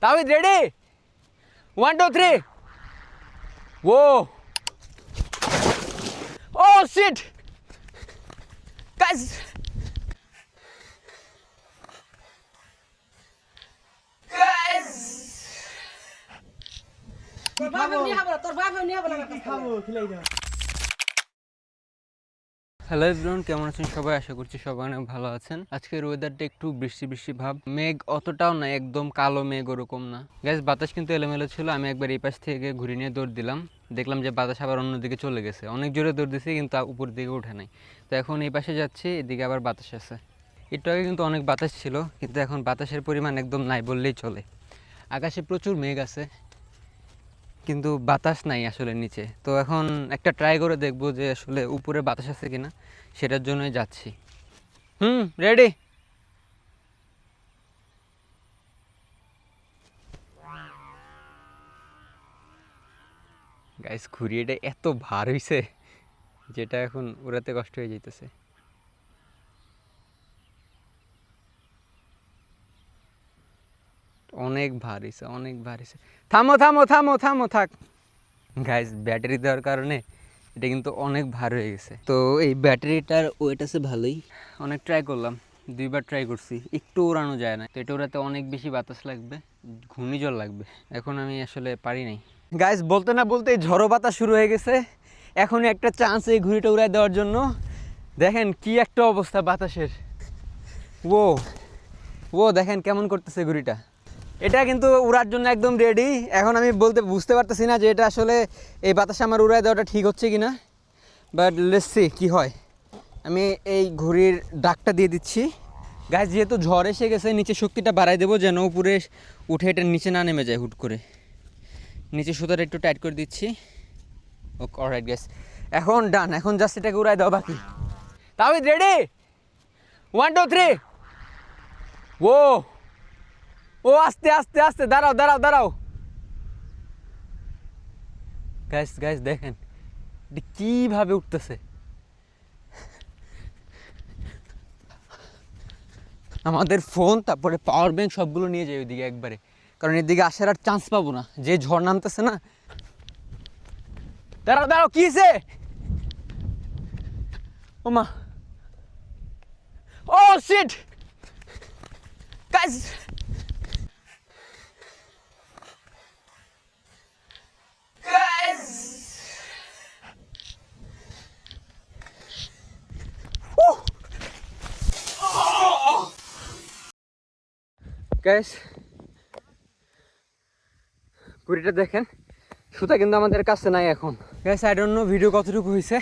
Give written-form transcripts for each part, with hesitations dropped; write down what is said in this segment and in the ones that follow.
Tawid, ready? 1, 2, 3. Whoa. Oh shit. Guys. Hello everyone, কেমন আছেন সবাই? আশা করছি সবাই অনেক ভালো আছেন। আজকের ওয়েদারটা একটু বৃষ্টি বৃষ্টি ভাব, মেঘ অতটাও না, একদম কালো মেঘ ওরকম না। গ্যাস বাতাস কিন্তু এলোমেলো ছিল। আমি একবার এই পাশ থেকে ঘুরে নিয়ে দৌড় দিলাম, দেখলাম যে বাতাস আবার অন্যদিকে চলে গেছে। অনেক জোরে দৌড় দিছি কিন্তু উপর দিকে উঠে নাই। তো এখন এই পাশে যাচ্ছি, এদিকে আবার বাতাস আছে। একটু আগে কিন্তু অনেক বাতাস ছিল, কিন্তু এখন বাতাসের পরিমাণ একদম নাই বললেই চলে। আকাশে প্রচুর মেঘ আছে কিন্তু বাতাস নাই আসলে নিচে। তো এখন একটা ট্রাই করে দেখবো যে আসলে উপরে বাতাস আছে কিনা, সেটার জন্যই যাচ্ছি। রেডি। গাইস ঘুরিয়েটা এত ভার হইছে যেটা এখন উড়াতে কষ্ট হয়ে যাইতেছে। অনেক ভার হইছে, অনেক ভার হইছে। থামো থামো থামো থামো, থাক। গাইস ব্যাটারি দেওয়ার কারণে এটা কিন্তু অনেক ভার হয়ে গেছে। তো এই ব্যাটারিটার ওয়েট আছে ভালোই। অনেক ট্রাই করলাম, 2বার ট্রাই করছি, একটু উড়ানো যায় না। তো এটা উড়াতে অনেক বেশি বাতাস লাগবে, ঘূর্ণিঝড় লাগবে। এখন আমি আসলে পারি নাই। গাইস বলতে না বলতে ঝড়ো বাতাস শুরু হয়ে গেছে। এখনই একটা চান্স এই ঘুড়িটা উড়াই দেওয়ার জন্য। দেখেন কি একটা অবস্থা বাতাসের। ও ও দেখেন কেমন করতেছে ঘুড়িটা। এটা কিন্তু উড়ার জন্য একদম রেডি। এখন আমি বুঝতে পারতেছি না যে এটা আসলে এই বাতাসে আমার উড়াই দেওয়াটা ঠিক হচ্ছে কি না, বাট লেটস সি কি হয়। আমি এই ঘুড়ির ডাকটা দিয়ে দিচ্ছি। গাছ যেহেতু ঝড় এসে গেছে, নিচে শক্তিটা বাড়াই দেবো যেন উপরে উঠে এটা নিচে না নেমে যায় হুট করে। নিচে সুতাটা একটু টাইট করে দিচ্ছি। ওকে, অলরাইট গ্যাস, এখন ডান। এখন জাস্ট এটাকে উড়াই দেওয়া বাকি। তাওহিদ রেডি? 1, 2, 3. ও ও আস্তে আস্তে আস্তে, দাঁড়াও দাঁড়াও দাঁড়াও। গাইস গাইস দেখেন এটা কীভাবে উঠতেছে। আমাদের ফোন তারপরে পাওয়ার ব্যাংক সবগুলো নিয়ে যাই ওইদিকে একবারে, কারণ এদিকে আসার আর চান্স পাবো না, যে ঝড় নামতেছে না। দাঁড়াও দাঁড়াও, কি হয়েছে? ও মা, ও শিট গাইস। গাইস ঘুড়িটা দেখেন, সুতা কিন্তু আমাদের কাছে নাই এখন। Guys I don't know video কতটুকু হয়েছে।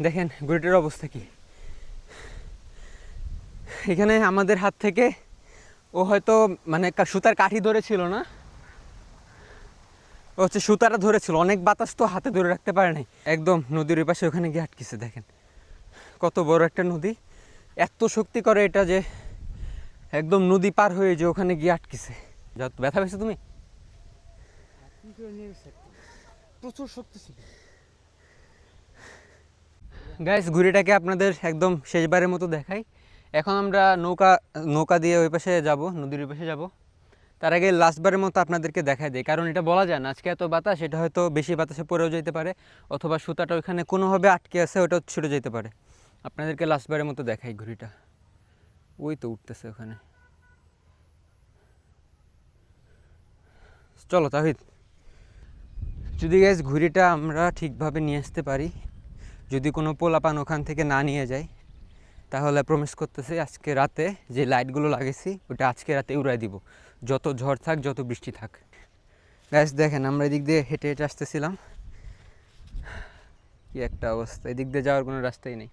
দেখেন ঘুড়িটার অবস্থা কি। এখানে আমাদের হাত থেকে ও হয়তো মানে সুতার কাঠি ধরেছিল না, ও হচ্ছে সুতাটা ধরেছিল। অনেক বাতাস তো হাতে ধরে রাখতে পারে নাই, একদম নদীর ওই পাশে ওখানে গিয়ে আটকেছে। দেখেন কত বড় একটা নদী, এত শক্তি করে এটা যে একদম নদী পার হয়ে যে ওখানে গিয়ে আটকেছে। যা ব্যথা পেয়েছো তুমি? প্রচুর শক্তি ছিল। গাইস ঘুড়িটাকে আপনাদের একদম শেষবারের মতো দেখাই। এখন আমরা নৌকা দিয়ে ওই পাশে যাব, নদীর ওই পাশে যাব। তার আগে লাস্টবারের মতো আপনাদেরকে দেখাই দিই, কারণ এটা বলা যায় না আজকে এত বাতাস, এটা হয়তো বেশি বাতাসে পড়েও যেতে পারে, অথবা সুতাটা ওইখানে কোনোভাবে আটকে আছে, ওটাও ছুটে যেতে পারে। আপনাদেরকে লাস্টবারের মতো দেখাই ঘুড়িটা। ওই তো উঠতেছে ওখানে। চলো তাহিদ, যদি গাইস ঘুড়িটা আমরা ঠিকভাবে নিয়ে আসতে পারি, যদি কোনো পোলাপান ওখান থেকে না নিয়ে যায়, তাহলে প্রমিস করতেছি আজকে রাতে যে লাইটগুলো লাগিয়েছি ওটা আজকে রাতে উড়াই দিব, যত ঝড় থাক যত বৃষ্টি থাক। গাইস দেখেন আমরা এদিক দিয়ে হেঁটে হেঁটে আসতেছিলাম, কি একটা অবস্থা। এদিক দিয়ে যাওয়ার কোনো রাস্তাই নেই।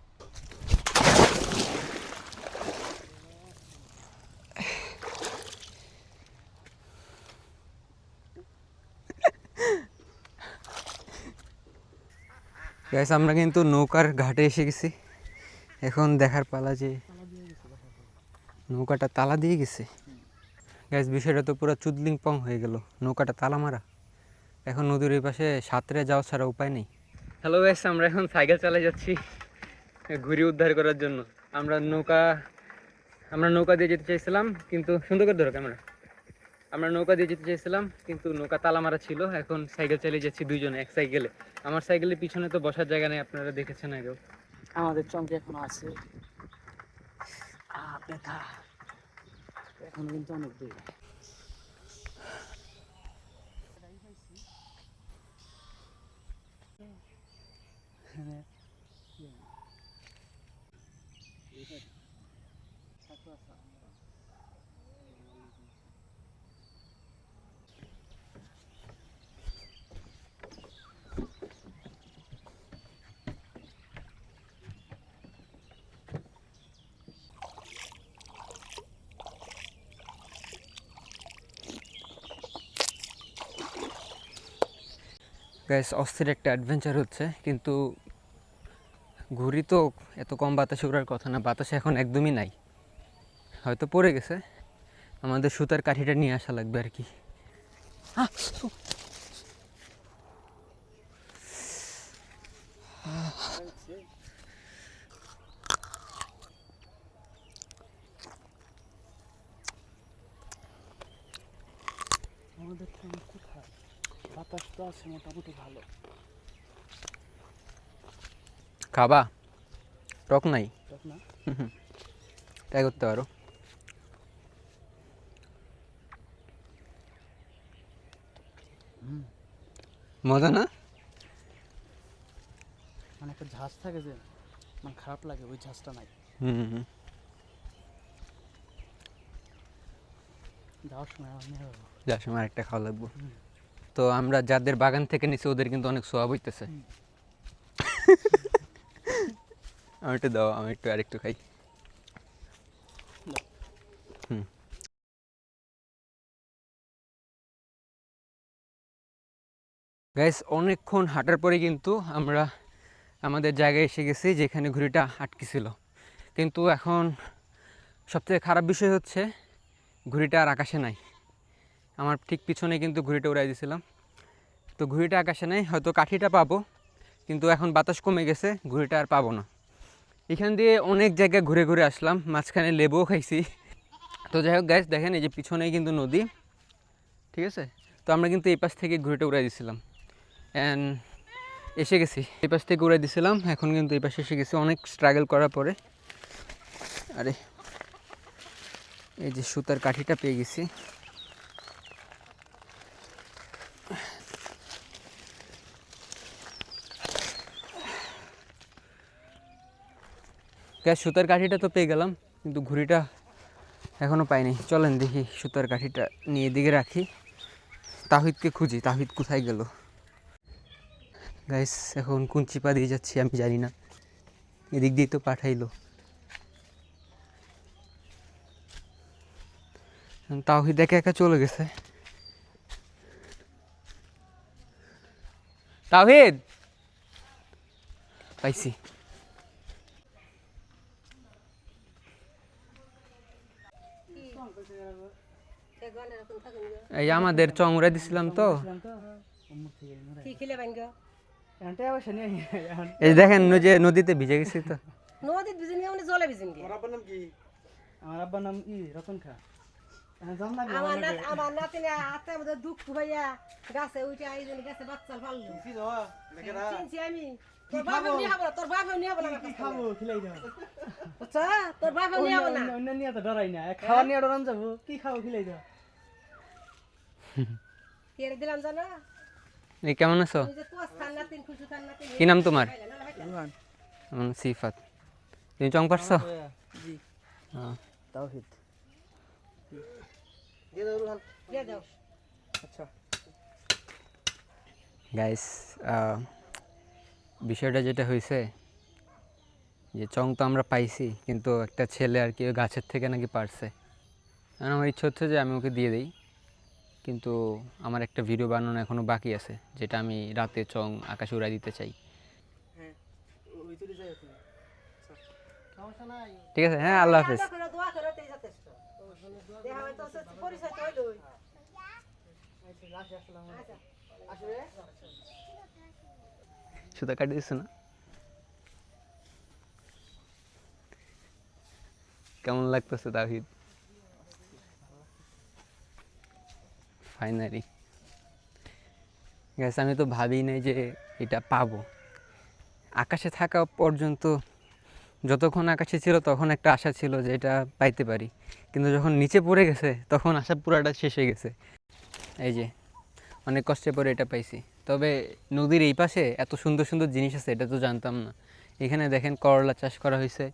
গাইস আমরা কিন্তু নৌকার ঘাটে এসে গেছি। এখন দেখার পালা যে নৌকাটা তালা দিয়ে গেছে। গাইস বিষয়টা তো পুরো চুদলিং পং হয়ে গেল, নৌকাটা তালা মারা। এখন নদীর ওই পাশে সাঁতরে যাওয়া ছাড়া উপায় নেই। হ্যালো গাইস, আমরা এখন সাইকেল চালিয়ে যাচ্ছি ঘুড়ি উদ্ধার করার জন্য। আমরা নৌকা দিয়ে যেতে চাইছিলাম, কিন্তু সুন্দর করে ধরো ক্যামেরা। আমরা নৌকা দিয়ে যেতে চেয়েছিলাম, কিন্তু নৌকা তালা মারা ছিল। এখন সাইকেল চালিয়ে যাচ্ছি দুইজনে এক সাইকেলে। আমার সাইকেলের পিছনে তো বসার জায়গা নেই, আপনারা দেখেছেন আগেও। আমাদের চমকে এখনো আছে, ব্যথা এখন কিন্তু অনেক দূর। গাইস, অস্থির একটা অ্যাডভেঞ্চার হচ্ছে, কিন্তু ঘুড়ি তো এত কম বাতাসে উড়ার কথা না। বাতাসে এখন একদমই নাই, হয়তো পড়ে গেছে। আমাদের সুতার কাঠিটা নিয়ে আসা লাগবে আর কি। আমাদের ট্রেন কোথায়? বাতাস তো আছে মোটামুটি ভালো। খাবা? টক নাই, ঠিক না? ট্রাই করতে পারো। মজা না? মানে একটা ঝাঁজ থাকে যে মানে খারাপ লাগে, ওই ঝাঁজটা নাই। হুম, যাওয়ার সময় আমি যার সময় আরেকটা খাওয়া লাগবে। তো আমরা যাদের বাগান থেকে নিছি ওদের কিন্তু অনেক সোয়াব হইতেছে। আমি একটু দাও, আমি একটু আরেকটু খাই। গাইস, অনেকক্ষণ হাঁটার পরে কিন্তু আমরা আমাদের জায়গায় এসে গেছি, যেখানে ঘুড়িটা আটকে ছিল। কিন্তু এখন সবথেকে খারাপ বিষয় হচ্ছে ঘুড়িটা আর আকাশে নাই। আমার ঠিক পিছনে কিন্তু ঘুড়িটা উড়াই দিয়েছিলাম। তো ঘুড়িটা আকাশে নাই, হয়তো কাঠিটা পাবো, কিন্তু এখন বাতাস কমে গেছে, ঘুড়িটা আর পাবো না। এখান দিয়ে অনেক জায়গায় ঘুরে ঘুরে আসলাম, মাঝখানে লেবুও খাইছি। তো যাই হোক গাইস, দেখেন এই যে পিছনেই কিন্তু নদী, ঠিক আছে? তো আমরা কিন্তু এই পাশ থেকে ঘুড়িটা উড়াই দিয়েছিলাম অ্যান্ড এসে গেছি। এই পাশ থেকে উড়াই দিয়েছিলাম, এখন কিন্তু এই পাশে এসে গেছি অনেক স্ট্রাগল করার পরে। আরে এই যে সুতার কাঠিটা পেয়ে গেছি। গ্যাস, সুতার কাঠিটা তো পেয়ে গেলাম, কিন্তু ঘুড়িটা এখনও পাইনি। চলেন দেখি, সুতার কাঠিটা নিয়ে এদিকে রাখি, তাহিদকে খুঁজি। তাহিদ কোথায় গেল? গাইস, এখন কোন চিপা দিয়ে যাচ্ছি আমি জানি না, এদিক দিয়ে তো পাঠাইলো। তাহিদ একা একা চলে গেছে। তাহিদ, পাইছি। এই আমাদের চংরা দিছিলাম তো, এই দেখেন যে নদীতে ভিজে গেছি তো। নদীত ভিজিন গিয়ে মানে জলে ভিজিন গিয়ে। আমার আব্বার নাম কি? রতন খা। আমার নাতিনে হাতে মধ্যে দুঃখ ভাইয়া গাছে উঠে আইজন গাছে বাচ্চা পাললো। চিনছি আমি। তোর বাপে নিয়ে হবে না, তোর বাপে নিয়ে হবে না। কি খাবো? খিলাই দাও। আচ্ছা, তোর বাপে নিয়ে হবে না। অন্য নিয়ে তো ডরাই না, খাওয়া নিয়ে ডরান যাবো। কি খাবো? খিলাই দাও। কে দিলাম জানো? এই কেমন আছো? এই যে তোর খান নাতিন খুশু খান নাতিন। কি নাম তোমার? রুহান। সিফাত। তুমি চং পারছো? জি। হ্যাঁ। তাওহীদ। দিয়ে দাও রুহান। দিয়ে দাও। আচ্ছা। গাইস, বিষয়টা যেটা হয়েছে যে চং তো আমরা পাইছি, কিন্তু একটা ছেলে আর কি ওই গাছের থেকে নাকি পারছে। কারণ আমার ইচ্ছে হচ্ছে যে আমি ওকে দিয়ে দিই, কিন্তু আমার একটা ভিডিও বানানো এখনও বাকি আছে, যেটা আমি রাতে চং আকাশে উড়াই দিতে চাই। হ্যাঁ, ওই তুই যাই তুমি। সমস্যা নাই। ঠিক আছে, হ্যাঁ, আল্লাহ হাফেজ। দোয়া করো তেই যথেষ্ট। দেখা হয় তো পরিচয় তো হইলো। আচ্ছা, আসসালামু আলাইকুম। আসবে? সুতা কাটি দিচ্ছ না? কেমন লাগতেছে তাহিদ? ফাইনালি গ্যাস আমি তো ভাবি নাই যে এটা পাবো। আকাশে থাকা পর্যন্ত যতক্ষণ আকাশে ছিল তখন একটা আশা ছিল যে এটা পাইতে পারি, কিন্তু যখন নিচে পড়ে গেছে তখন আশা পুরাটা শেষ হয়ে গেছে। এই যে অনেক কষ্টে পরে এটা পাইছি। তবে নদীর এই পাশে এত সুন্দর সুন্দর জিনিস আছে এটা তো জানতাম না। এখানে দেখেন করলা চাষ করা হয়েছে,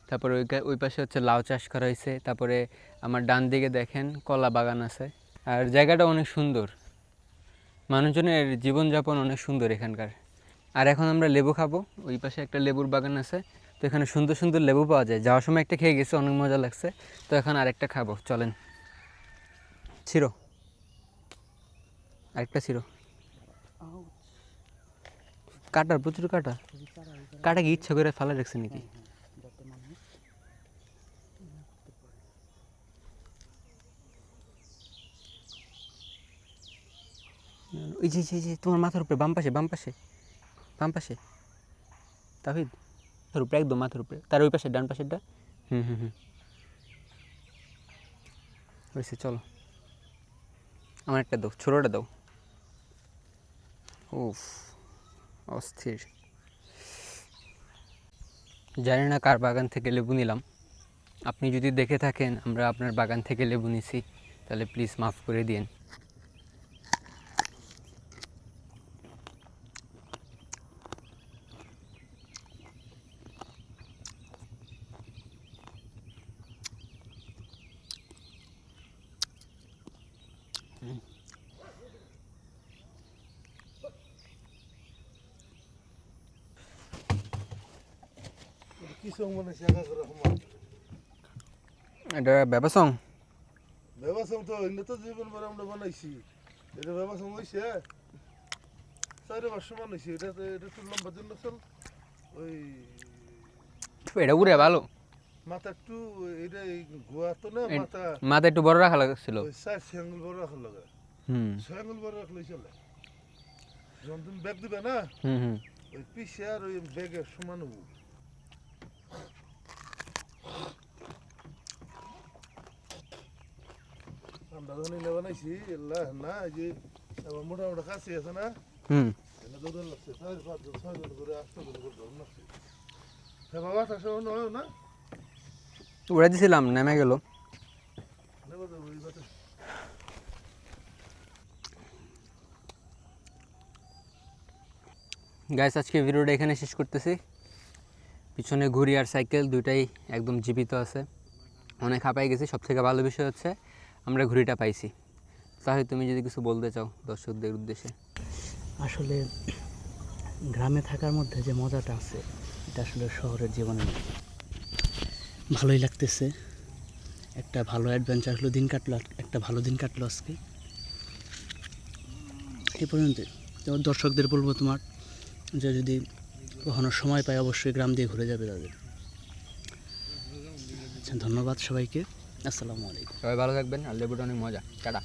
তারপরে ওই পাশে হচ্ছে লাউ চাষ করা হয়েছে, তারপরে আমার ডান দিকে দেখেন কলা বাগান আছে। আর জায়গাটা অনেক সুন্দর, মানুষজনের জীবনযাপন অনেক সুন্দর এখানকার। আর এখন আমরা লেবু খাবো, ওই পাশে একটা লেবুর বাগান আছে, তো এখানে সুন্দর সুন্দর লেবু পাওয়া যায়। যাওয়ার সময় একটা খেয়ে গেছে, অনেক মজা লাগছে, তো এখন আরেকটা খাবো, চলেন। ছিল আরেকটা ছিল, কাটা প্রচুর কাটা। কাটা কি ইচ্ছা করে ফেলা রাখছে নাকি? ওই যে তোমার মাথার উপরে বাম পাশে তাহিদ, তার উপরে একদম মাথার উপরে, তার ওই পাশে ডান পাশেরটা। হয়েছে, চলো আমার একটা দাও, ছোটোটা দাও। উফ, অস্থির। জানি না কার বাগান থেকে লেবু নিলাম। আপনি যদি দেখে থাকেন আমরা আপনার বাগান থেকে লেবু নিছি, তাহলে প্লিজ মাফ করে দিন। কিছু মনে শেখা করে আমার এটা ব্যবসং ব্যবসা তো এগুলো তো জীবন ভর আমরা বানাইছি। এটা ব্যবসা হয়েছে 4-5 মান হয়েছে। এটা তো লম্বা জন্য চল ওই এটা উড়ে ভালো, মাথা একটু এটা গোয়া তো না, মাথা একটু বড় রাখা লাগছিল। ওই 4 আঙ্গুল বড় রাখার লাগে। 6 আঙ্গুল বড় রাখলেই চলে। যখন তুমি ব্যাগ দিবে না, ওই পিছে আর ওই ব্যাগের সমান হবো। আমরা যখন এনে বানাইছি না, এই যে আমার মোটা মোটা কাছে আছে না, এনে দৌড় লাগছে 4-5 জন 6 জন করে 8 জন করে দৌড় লাগছে। হ্যাঁ বাবা, তার সঙ্গে নয় না, উড়ে দিছিলাম, নেমে গেল। গাইস, আজকে ভিডিওটা এখানে শেষ করতেছি। পিছনে ঘুড়ি আর সাইকেল দুইটাই একদম জীবিত আছে। অনেক হাঁপাই গেছি। সবথেকে ভালো বিষয় হচ্ছে আমরা ঘুড়িটা পাইছি। তাহলে তুমি যদি কিছু বলতে চাও দর্শকদের উদ্দেশ্যে। আসলে গ্রামে থাকার মধ্যে যে মজাটা আছে এটা আসলে শহরের জীবনে নেই। ভালোই লাগতেছে, একটা ভালো অ্যাডভেঞ্চার হলো, দিন কাটলো, একটা ভালো দিন কাটলো আজকে। এই পর্যন্ত দর্শকদের বলবো তোমার যে যদি কখনো সময় পায় অবশ্যই গ্রাম দিয়ে ঘুরে যাবে তাদের। আচ্ছা, ধন্যবাদ সবাইকে, আসসালামু আলাইকুম। সবাই ভালো থাকবেন, আর লেবুটা অনেক মজা। টাটা।